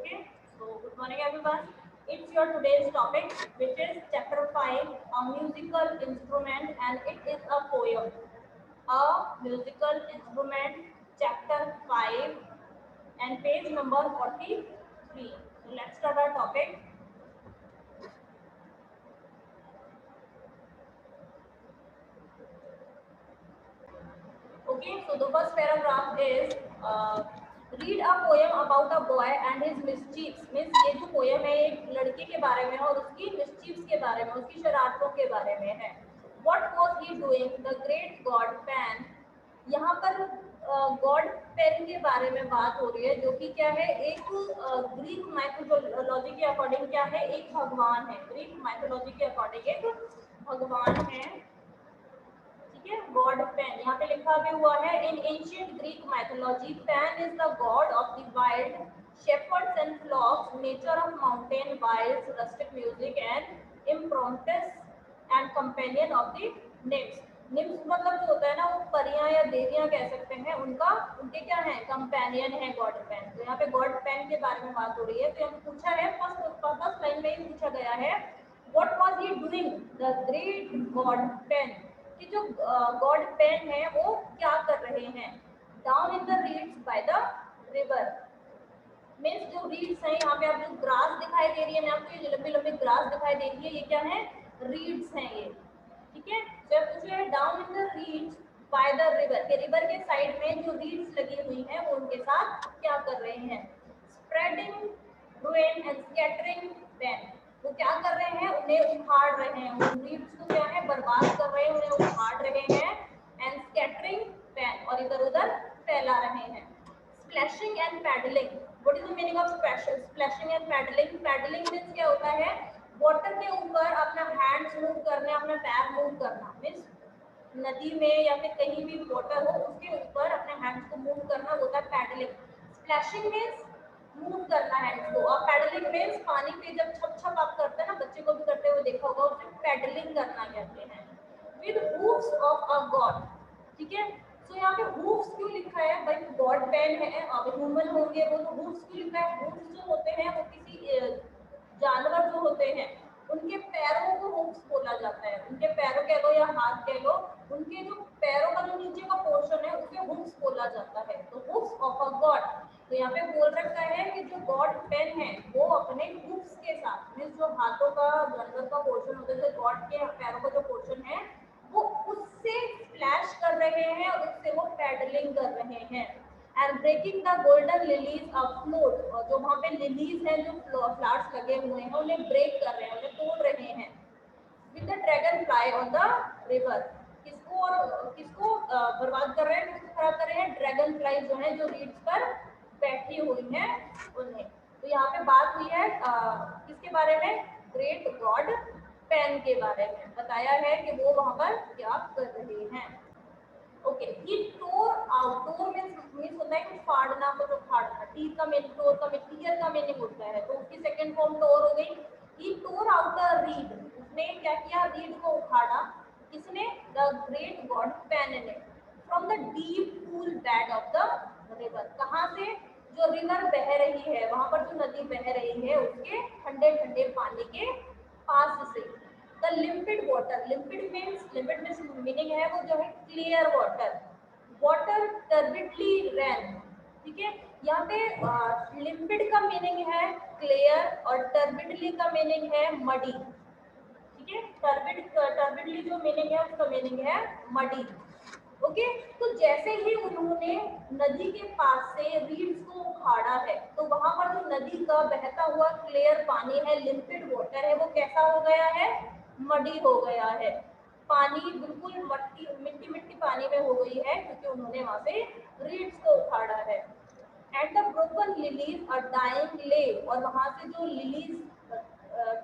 Okay, so good morning everyone. It's your today's topic, which is chapter 5, a musical instrument, and it is a poem. A musical instrument, chapter 5, and page number 43. So let's start our topic. Okay, so the first paragraph is read a poem about a boy and his mischiefs. Means ये जो poem है एक लड़के के बारे में है और उसकी मिस्चीव्स के बारे में, उसकी शरारतों के बारे में है. What was he doing? The great god Pan. यहाँ पर गॉड पेन के बारे में बात हो रही है, जो कि क्या है, एक ग्रीक माइथोलॉजी के अकॉर्डिंग क्या है, एक भगवान है. ग्रीक माइथोलॉजी के अकॉर्डिंग एक भगवान है. ठीक है, गॉड पैन यहाँ पे लिखा भी हुआ है. In ancient Greek mythology Pan is the god of the wild shepherds and flocks, nature of mountain wilds, rustic music and impromptus and companion of the nymphs. Nymphs मतलब जो होता है ना, वो परियां या देवियां कह सकते हैं, उनके क्या है, कंपेनियन है गॉड पैन. तो यहाँ पे गॉड पैन के बारे में बात हो रही है. तो यहाँ पूछा है, फर्स्ट लाइन में ही पूछा गया है, what was he doing the great God pan, कि जो गॉड पेन है वो क्या कर रहे हैं. Down in the reads bye the river. Means जो रीड्स हैं, यहाँ पे आप जो ग्रास दिखाई दे रही है ना, आपको ये लंबी लंबी ग्रास दिखाई दे रही है, ये क्या है, रीड्स हैं ये. ठीक है, तो पूछ रहे हैं down in the reads bye the river, के रिवर के साइड में जो रीड्स लगी हुई हैं वो उनके साथ क्या कर रहे हैं. Spreading ruin and scattering them. वो क्या कर रहे हैं, उन्हें उखाड़ रहे हैं. उन रीड्स को क्या है, बर्बाद कर रहे हैं, उन्हें उखाड़ रहे हैं. एंड स्कैटरिंग देम, और इधर उधर फैला रहे हैं. Splashing and paddling. What is the meaning of splashing and paddling. Paddling means क्या होता है, वाटर के ऊपर अपना हैंड्स मूव करना, अपना पैर मूव करना. मीन्स नदी में या फिर कहीं भी वाटर हो, उसके ऊपर अपने हैंड्स को मूव करना होता है पैडलिंग. स्प्लैशिंग मीन्स मूव करना हैंड्स को, और पैडलिंग मीन्स पानी पे जब छप छप आप करते हैं ना, बच्चे को भी करते हुए देखा होगा, उसे पैडलिंग करना कहते हैं. With hooves of a God. ठीक है, तो यहाँ पे हूव्स क्यों लिखा है भाई, गॉड पेन है, अब ह्यूमन होंगे वो, तो हूव्स क्यों लिखा है. हूव्स जो होते हैं वो किसी जानवर जो होते हैं उनके पैरों को हूव्स बोला जाता है. उनके पैरों कह लो या हाथ कह लो, उनके जो पैरों का जो नीचे का पोर्शन है उसे हूव्स बोला जाता है. तो हूव्स ऑफ अ गॉड. तो यहाँ पे बोल रखा है कि जो गॉड पेन है वो अपने हूव्स के साथ, मीन्स जो हाथों का जानवर का पोर्शन होता है, गॉड के पैरों का जो पोर्शन है वो उससे स्प्लैश कर रहे हैं और उससे वो पैडलिंग कर रहे हैं. And breaking the golden lilies afloat. और जो वहाँ पे लिलीज हैं, जो फ्लावर्स लगे हुए हैं, उन्हें ब्रेक कर रहे हैं, उन्हें तोड़ रहे हैं. With the dragon fly on the river. किसको बर्बाद कर रहे हैं, किसको खराब कर रहे हैं, ड्रैगन फ्लाई जो है, जो रीड्स पर बैठी हुई हैं उन्हें. तो यहाँ पे बात हुई है किसके बारे में, ग्रेट गॉड पेन के बारे में बताया है कि वो वहां पर क्या कर रहे हैं. ओके, ही टोर आउट. टोर मीन्स होता है कि फाड़ना, कुछ उखाड़ना. टीर का मीनिंग, टोर का मीनिंग, टीयर का मीनिंग होता है, तो उसकी सेकंड फॉर्म टोर हो गई. ही टोर आउट अ रीड. उसने क्या किया, रीड को उखाड़ा. किसने, द ग्रेट गॉड पेन ने. From the deep cool bed of the river. कहाँ से, जो रिवर बह रही है, वहां पर जो नदी बह रही है उसके ठंडे ठंडे पानी के पास से. The लिम्पिड water. लिम्पिड मीन्स मीनिंग है वो जो है क्लियर वाटर. वाटर टर्बिडली रैन. ठीक है, यहाँ पे लिम्पिड का मीनिंग है क्लियर और टर्बिडली का मीनिंग है मडी. ठीक है, टर्बिडली जो मीनिंग है उसका मीनिंग है मडी. ओके, तो जैसे ही उन्होंने नदी के पास से रीड्स को उखाड़ा है, तो वहां पर जो नदी का बहता हुआ क्लियर पानी है, लिम्पिड वाटर है, वो कैसा हो गया है, मडी हो गया है. पानी बिल्कुल मिट्टी मिट्टी पानी में हो गई है, क्योंकि उन्होंने वहां से रीड्स को उखाड़ा है. And the broken lilies a dying lay. और वहां से जो लिलीज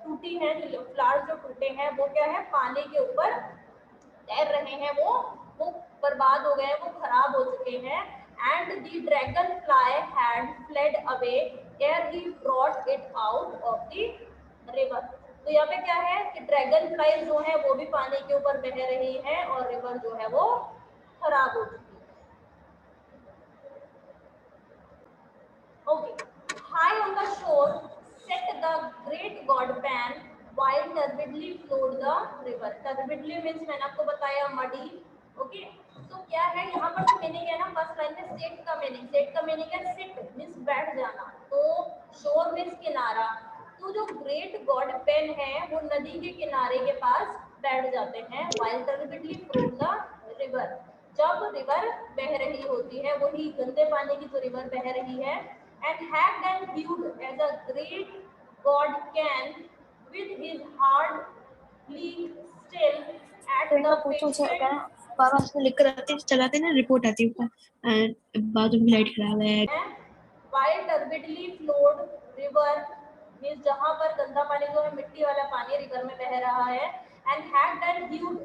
टूटी हैं, जो फ्लावर्स जो टूटे हैं, वो क्या है, पानी के ऊपर तैर रहे हैं, वो बर्बाद हो गए हैं, वो खराब हो चुके हैं. And the dragonfly had fled away ere he brought it out of the river. तो यहाँ पे क्या है कि ड्रैगन फ्लाई जो है वो भी पानी के ऊपर बह रही है और रिवर जो है वो खराब हो चुकी है. Okay, high on the shore. shore set the great god Pan while turbidly flowed the river. Turbidly means मैंने आपको बताया muddy. ओके, तो क्या है यहाँ पर जो मीनिंग है ना, फर्स्ट लाइन में सेट का मीनिंग, सेट का मीनिंग है सिट मीन्स बैठ जाना, तो शोर मीन्स किनारा, तो जो ग्रेट गॉड पेन है वो नदी के किनारे के पास बैठ जाते हैं, while turbidly flowed the river, जब रिवर बह रही होती है, वही गंदे पानी की जो रिवर बह रही है, and hacked and hewed as a great god can with his hard bleak still at तो the इनका पूछो उसे क्या patient ना, बाबा उसमें लिख कर आते चलाते ना, रिपोर्ट आती है ऊपर, बाथरूम की लाइट खराब है। while turbidly flowed river means जहाँ पर गंदा पानी जो है मिट्टी वाला पानी रिवर में बह रहा है, and hacked and hewed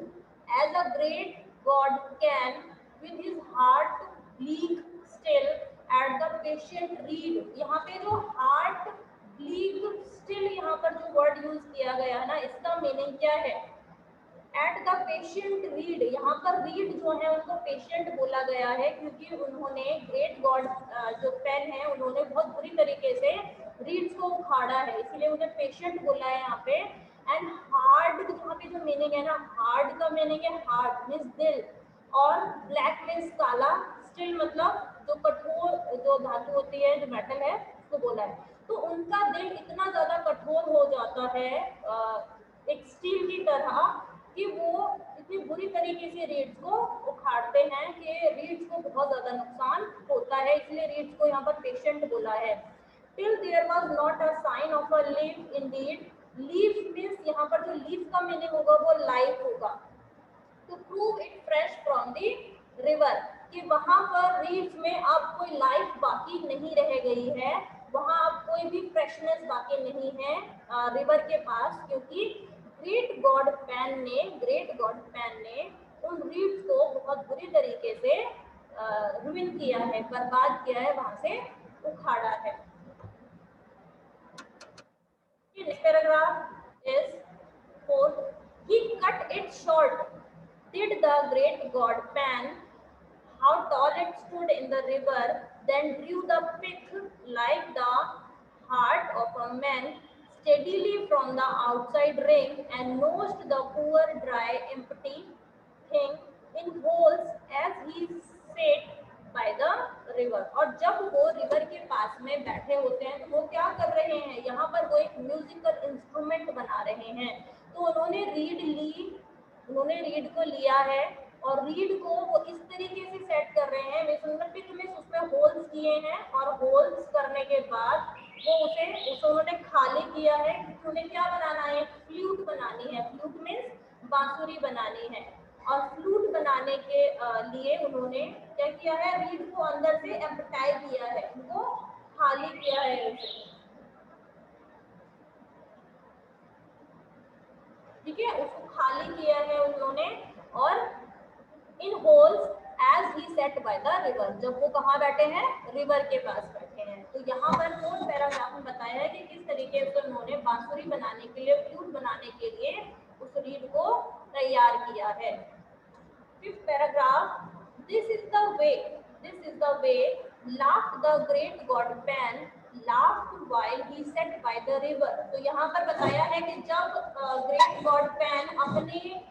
as a great god can with his heart bleak still at the patient reed. यहाँ पे जो heart bleak still यहाँ पर जो वर्ड यूज किया गया है ना, इसका मीनिंग क्या है? एट द पेशेंट रीड, यहाँ पर रीड जो है उनको पेशेंट बोला गया है क्योंकि उन्होंने ग्रेट गॉड जो पेन है उन्होंने बहुत बुरी तरीके से रीड्स को उखाड़ा है, इसीलिए उन्हें पेशेंट बोला है यहाँ पे। एंड हार्ड, यहाँ पे जो मीनिंग है ना, हार्ड का मीनिंग है हार्ट मीन्स दिल, और ब्लैक मीन्स काला, स्टील मतलब जो कठोर जो धातु होती है, जो मेटल है, उसको बोला है। तो उनका दिल इतना ज्यादा कठोर हो जाता है एक स्टील की तरह कि वो इतनी बुरी तरीके से रीड्स को उखाड़ते हैं कि रीड्स को बहुत ज्यादा नुकसान होता है, इसलिए रीड्स को यहाँ पर पेशेंट बोला है। Till there was not a sign of a leaf indeed, leaf means यहाँ पर जो लीफ का मीनिंग होगा वो लाइफ होगा, to prove it fresh from the river, कि वहां पर रीड्स में अब कोई लाइफ बाकी नहीं रह गई है, वहां अब कोई भी फ्रेशनेस बाकी नहीं है रिवर के पास, क्योंकि ग्रेट गॉड पैन ने उन रीड्स को बहुत बुरी तरीके से रुइन किया है, बर्बाद किया है, वहां से उखाड़ा है। Next paragraph is fourth. He cut it short. Did the great god Pan, how tall it stood in the river, then drew the pick like the heart of a man steadily from the outside ring and nosed the poor dry empty thing in holes as he sat by the river। और जब वो river के पास में बैठे होते हैं तो वो क्या कर रहे हैं, यहाँ पर वो एक म्यूजिकल इंस्ट्रूमेंट बना रहे हैं, तो उन्होंने रीड को लिया है और रीड को वो इस तरीके से सेट कर रहे हैं, उसमें होल्स किए हैं, और होल्स करने के बाद वो उसे उन्होंने खाली किया है क्योंकि उन्हें क्या बनाना है, फ्लूट बनानी है, फ्लूट मीन्स बांसुरी बनानी है, और फ्लूट बनाने के लिए उन्होंने क्या किया है, रीड को अंदर से एम्पटाई किया है, उनको खाली किया है उसे, ठीक है, उसको खाली किया है उन्होंने, और in holes as he sat by the river, जब वो कहाँ बैठे हैं, रिवर के पास बैठे हैं। तो यहाँ पर फोर्थ पैराग्राफ में बताया है कि किस तरीके से उन्होंने बांसुरी बनाने के लिए, फ्लूट बनाने के लिए उस रीड को तैयार किया है। Fifth paragraph, this is the way laughed the great god Pan, laughed while he sat by the river। तो यहाँ पर बताया है कि जब ग्रेट गॉड पैन अपने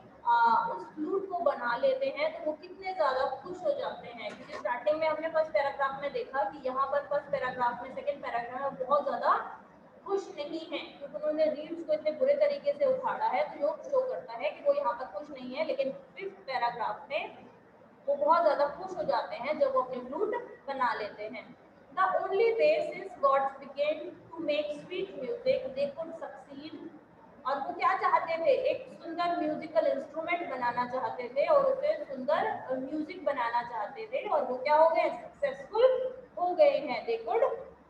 उस फ्लूट को बना लेते हैं तो वो कितने ज्यादा खुश हो जाते हैं, क्योंकि स्टार्टिंग में हमने फर्स्ट पैराग्राफ में देखा कि यहाँ पर फर्स्ट पैराग्राफ में, सेकंड पैराग्राफ में बहुत ज्यादा खुश नहीं है क्योंकि उन्होंने रीड्स को इतने बुरे तरीके से उखाड़ा है, तो ये शो करता है कि वो यहाँ पर खुश नहीं है, लेकिन फिफ्थ पैराग्राफ में वो बहुत ज्यादा खुश हो जाते हैं जब वो अपने फ्लूट बना लेते हैं। The only way since gods began to make sweet music they could succeed, और वो क्या चाहते थे, एक सुंदर म्यूजिकल इंस्ट्रूमेंट बनाना चाहते थे और उसे सुंदर म्यूजिक बनाना चाहते थे, और वो क्या हो गए, सक्सेसफुल हो गए हैं, they could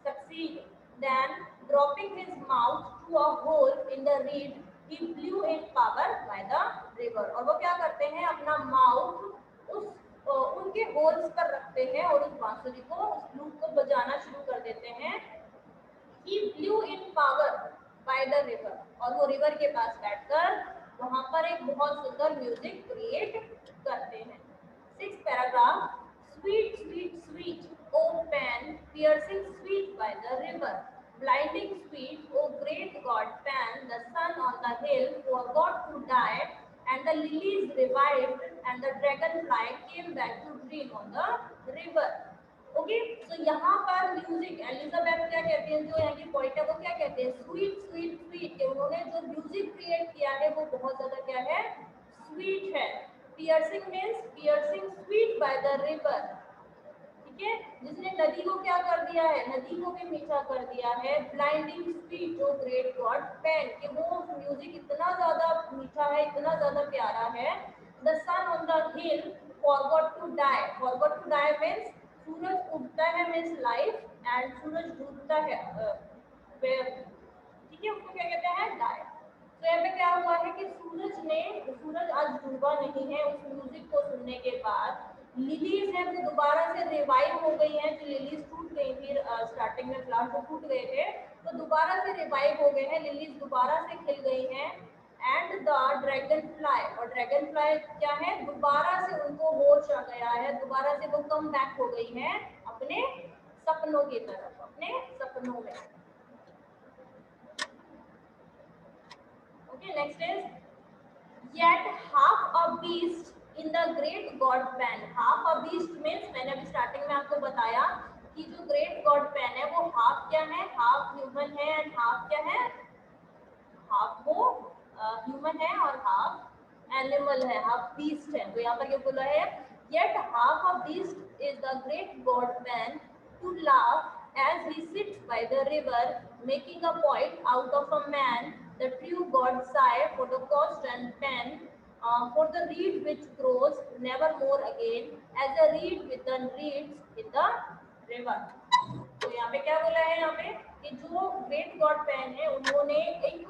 succeed। Then dropping his mouth through a hole in the reed he blew in power by the river। और वो क्या करते हैं, अपना माउथ उस उनके होल्स पर रखते हैं और उस बांसुरी को, उस फ्लूट को बजाना शुरू कर देते हैं। He blew in power by the river, और वो रिवर के पास बैठकर वहां पर एक बहुत सुंदर म्यूजिक क्रिएट करते हैं। Sixth paragraph, sweet sweet sweet O Pan piercing sweet by the river, blinding sweet, O great God Pan, the sun on the hill forgot to die, and the lilies revived, and the dragonfly came back to dream on the river. Okay, तो यहाँ पर music Elizabeth क्या कहते हैं, जो यहाँ की poet है वो क्या कहते हैं, स्वीट स्वीट स्वीट, कि उन्होंने जो म्यूजिक क्रिएट किया है वो बहुत ज्यादा क्या है, स्वीट है. Piercing means piercing sweet bye the river. ठीक है, जिसने नदी को क्या कर दिया है, नदी को भी मीठा कर दिया है. ब्लाइंडिंग स्वीट, जो ग्रेट गॉड पेन, कि वो म्यूजिक इतना ज्यादा मीठा है, इतना ज्यादा प्यारा है. The sun on the hill forgot to die. Forgot to die means सूरज उगता है मीन्स लाइफ, एंड सूरज डूबता है ठीक है, उसको क्या कहते हैं, डाई. तो यहाँ पे क्या हुआ है कि सूरज आज डूबा नहीं है. उस म्यूजिक को सुनने के बाद लिलीज है वो दोबारा से रिवाइव हो गई हैं. जो लिलीज टूट गई थी स्टार्टिंग में, फ्लावर जो टूट गए थे, तो दोबारा से रिवाइव हो गए हैं. लिलीज दोबारा से खिल गई हैं. एंड द ड्रैगन फ्लाई, और ड्रैगन फ्लाई क्या है, दोबारा से उनको होश आ गया है, दोबारा से वो कम बैक हो गई हैं अपने सपनों की तरफ, अपने सपनों में. Okay, next is yet half a beast in the great god pan. half a beast means, मैंने अभी स्टार्टिंग में आपको बताया कि जो ग्रेट गॉड पैन है वो हाफ क्या है, हाफ ह्यूमन है, एंड हाफ क्या है, हाफ वो ह्यूमन है और हाफ एनिमल है, हाफ बीस्ट है. तो यहाँ पर ये बोला है yet half a beast is the great god pan to laugh as he sits by the river, making a point out of a man, the true god sigh for the cost and pen, for the reed which grows never more again, as a reed with the reeds in the river. तो यहाँ पे क्या बोला है, यहाँ पे कि जो ग्रेट गॉड पैन है उन्होंने एक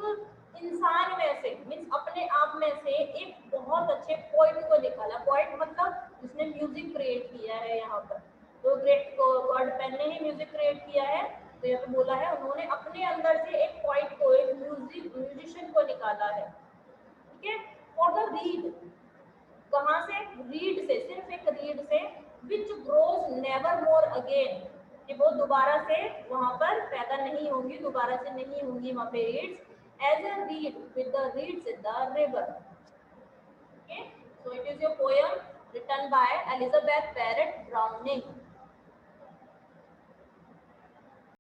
इंसान में से, मीन्स अपने आप में से एक बहुत अच्छे पोइट को निकाला. पोइट मतलब जिसने म्यूजिक क्रिएट किया है यहाँ पर. तो ग्रेट गॉड पैन ने ही म्यूजिक क्रिएट किया है. तो यहाँ पे बोला है उन्होंने अपने अंदर से एक पोइट को, एक म्यूजिशियन को निकाला है. ठीक है, फॉर द रीड, कहाँ से, रीड से, सिर्फ एक रीड से, which grows never more again, कि वो दोबारा से वहां पर पैदा नहीं होंगी, दोबारा से नहीं होंगी वहां पे reeds. As a reed with the reeds in the river. Okay, so it is your poem written by Elizabeth Barrett Browning.